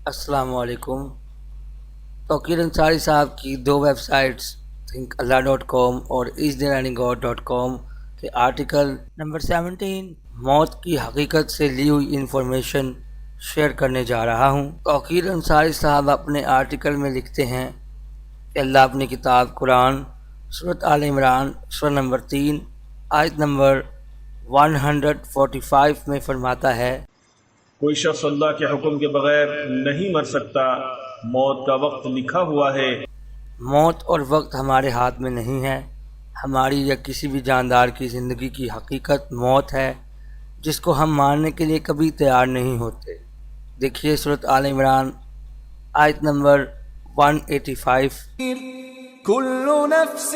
السلام علیکم۔ توقیر انصاری صاحب کی دو ویب سائٹس thinkallah.com اور isthelearninggod.com کے آرٹیکل نمبر 17 موت کی حقیقت سے لی ہوئی انفارمیشن شیئر کرنے جا رہا ہوں۔ توقیر انصاری صاحب اپنے آرٹیکل میں لکھتے ہیں کہ اللہ اپنی کتاب قرآن سورۃ آل عمران سورہ نمبر 3 آیت نمبر 145 میں فرماتا ہے، کوئی شخص اللہ کے حکم کے بغیر نہیں مر سکتا، موت کا وقت لکھا ہوا ہے۔ موت اور وقت ہمارے ہاتھ میں نہیں ہے۔ ہماری یا کسی بھی جاندار کی زندگی کی حقیقت موت ہے، جس کو ہم ماننے کے لیے کبھی تیار نہیں ہوتے۔ دیکھیے سورۃ آل عمران آیت نمبر 185۔ كل نفس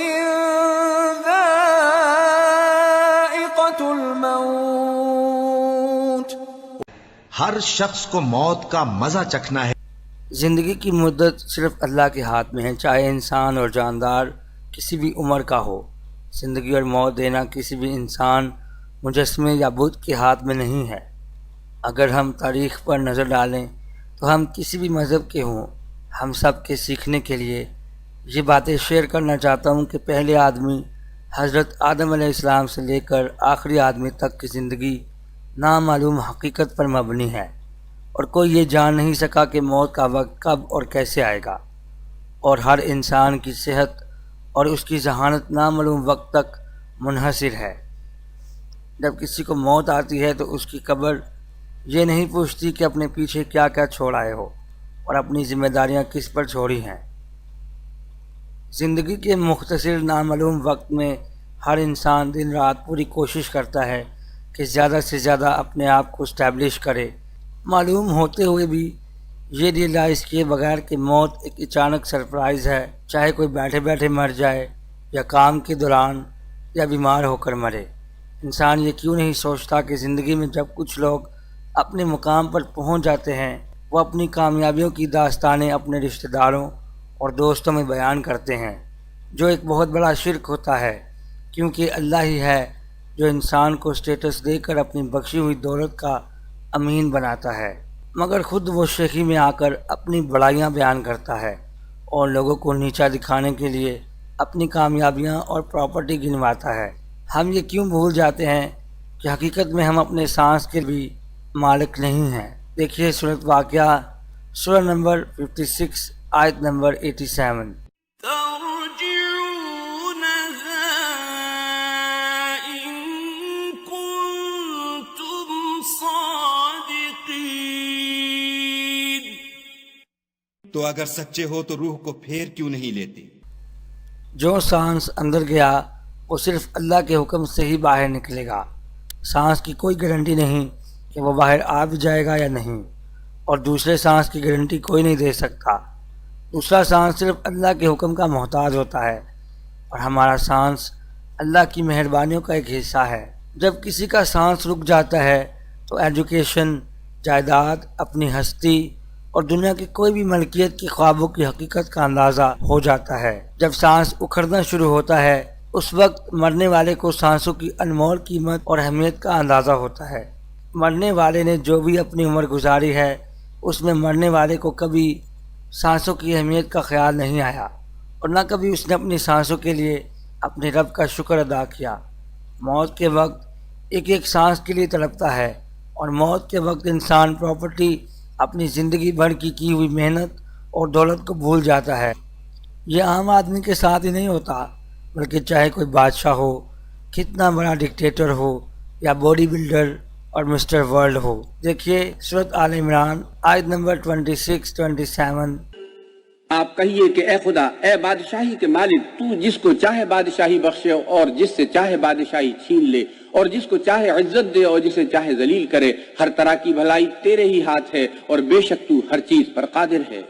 ذائقة الموت، ہر شخص کو موت کا مزہ چکھنا ہے۔ زندگی کی مدت صرف اللہ کے ہاتھ میں ہے، چاہے انسان اور جاندار کسی بھی عمر کا ہو۔ زندگی اور موت دینا کسی بھی انسان، مجسمے یا بت کے ہاتھ میں نہیں ہے۔ اگر ہم تاریخ پر نظر ڈالیں تو ہم کسی بھی مذہب کے ہوں، ہم سب کے سیکھنے کے لیے یہ باتیں شیئر کرنا چاہتا ہوں کہ پہلے آدمی حضرت آدم علیہ السلام سے لے کر آخری آدمی تک کی زندگی نامعلوم حقیقت پر مبنی ہے، اور کوئی یہ جان نہیں سکا کہ موت کا وقت کب اور کیسے آئے گا، اور ہر انسان کی صحت اور اس کی ذہانت نامعلوم وقت تک منحصر ہے۔ جب کسی کو موت آتی ہے تو اس کی قبر یہ نہیں پوچھتی کہ اپنے پیچھے کیا کیا چھوڑ آئے ہو اور اپنی ذمہ داریاں کس پر چھوڑی ہیں۔ زندگی کے مختصر نامعلوم وقت میں ہر انسان دن رات پوری کوشش کرتا ہے کہ زیادہ سے زیادہ اپنے آپ کو اسٹیبلش کرے، معلوم ہوتے ہوئے بھی یہ ریئلائز کیے بغیر کہ موت ایک اچانک سرپرائز ہے، چاہے کوئی بیٹھے بیٹھے مر جائے یا کام کے دوران یا بیمار ہو کر مرے۔ انسان یہ کیوں نہیں سوچتا کہ زندگی میں جب کچھ لوگ اپنے مقام پر پہنچ جاتے ہیں، وہ اپنی کامیابیوں کی داستانیں اپنے رشتہ داروں اور دوستوں میں بیان کرتے ہیں، جو ایک بہت بڑا شرک ہوتا ہے، کیونکہ اللہ ہی ہے جو انسان کو اسٹیٹس دے کر اپنی بخشی ہوئی دولت کا امین بناتا ہے، مگر خود وہ شیخی میں آ کر اپنی بڑائیاں بیان کرتا ہے اور لوگوں کو نیچا دکھانے کے لیے اپنی کامیابیاں اور پراپرٹی گنواتا ہے۔ ہم یہ کیوں بھول جاتے ہیں کہ حقیقت میں ہم اپنے سانس کے بھی مالک نہیں ہیں۔ دیکھیے سورۃ واقعہ سورہ نمبر 56 آیت نمبر 87۔ تو اگر سچے ہو تو روح کو پھیر کیوں نہیں لیتے؟ جو سانس اندر گیا وہ صرف اللہ کے حکم سے ہی باہر نکلے گا۔ سانس کی کوئی گارنٹی نہیں کہ وہ باہر آ بھی جائے گا یا نہیں، اور دوسرے سانس کی گارنٹی کوئی نہیں دے سکتا۔ دوسرا سانس صرف اللہ کے حکم کا محتاج ہوتا ہے، اور ہمارا سانس اللہ کی مہربانیوں کا ایک حصہ ہے۔ جب کسی کا سانس رک جاتا ہے تو ایجوکیشن، جائیداد، اپنی ہستی اور دنیا کی کوئی بھی ملکیت کی خوابوں کی حقیقت کا اندازہ ہو جاتا ہے۔ جب سانس اکھڑنا شروع ہوتا ہے اس وقت مرنے والے کو سانسوں کی انمول قیمت اور اہمیت کا اندازہ ہوتا ہے۔ مرنے والے نے جو بھی اپنی عمر گزاری ہے اس میں مرنے والے کو کبھی سانسوں کی اہمیت کا خیال نہیں آیا، اور نہ کبھی اس نے اپنی سانسوں کے لیے اپنے رب کا شکر ادا کیا۔ موت کے وقت ایک ایک سانس کے لیے تڑپتا ہے، اور موت کے وقت انسان پراپرٹی، اپنی زندگی بھر کی ہوئی محنت اور دولت کو بھول جاتا ہے۔ یہ عام آدمی کے ساتھ ہی نہیں ہوتا، بلکہ چاہے کوئی بادشاہ ہو، کتنا بڑا ڈکٹیٹر ہو، یا باڈی بلڈر اور مسٹر ورلڈ ہو۔ دیکھیے سورۃ آل عمران آیت نمبر 26-27۔ آپ کہیے کہ اے خدا، اے بادشاہی کے مالک، تو جس کو چاہے بادشاہی بخشے اور جس سے چاہے بادشاہی چھین لے، اور جس کو چاہے عزت دے اور جسے چاہے ذلیل کرے۔ ہر طرح کی بھلائی تیرے ہی ہاتھ ہے، اور بے شک تو ہر چیز پر قادر ہے۔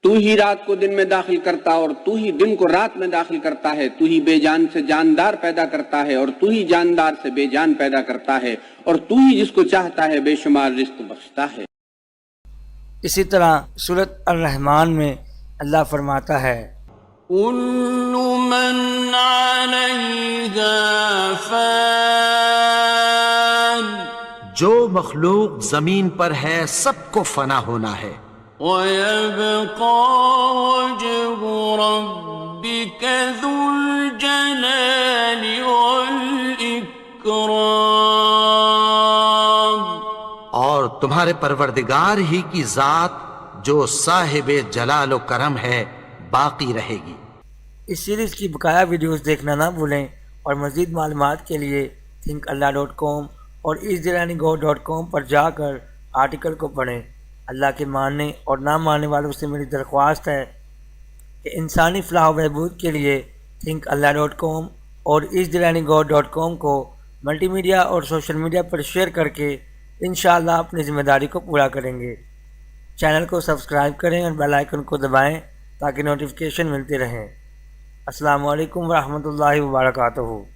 تو ہی رات کو دن میں داخل کرتا اور تو ہی دن کو رات میں داخل کرتا ہے۔ تو ہی بے جان سے جاندار پیدا کرتا ہے اور تو ہی جاندار سے بے جان پیدا کرتا ہے، اور تو ہی جس کو چاہتا ہے بے شمار رزق بخشتا ہے۔ اسی طرح سورۃ الرحمن میں اللہ فرماتا ہے، كل من عليها فان، جو مخلوق زمین پر ہے سب کو فنا ہونا ہے۔ وَيَبْقَى وَجْهُ رَبِّكَ ذُو الْجَلَالِ وَالْإِكْرَامِ۔ اور تمہارے پروردگار ہی کی ذات جو صاحب جلال و کرم ہے باقی رہے گی۔ اس سیریز کی بقایا ویڈیوز دیکھنا نہ بھولیں اور مزید معلومات کے لیے thinkallah.com اور easyllearningo.com پر جا کر آرٹیکل کو پڑھیں۔ اللہ کے ماننے اور نہ ماننے والوں سے میری درخواست ہے کہ انسانی فلاح و بہبود کے لیے thinkallah.com اور easyllearningo.com کو ملٹی میڈیا اور سوشل میڈیا پر شیئر کر کے انشاءاللہ اپنی ذمہ داری کو پورا کریں گے۔ چینل کو سبسکرائب کریں اور بیل آئیکن کو دبائیں تاکہ نوٹیفیکیشن ملتے رہیں۔ السلام علیکم ورحمۃ اللہ وبرکاتہ۔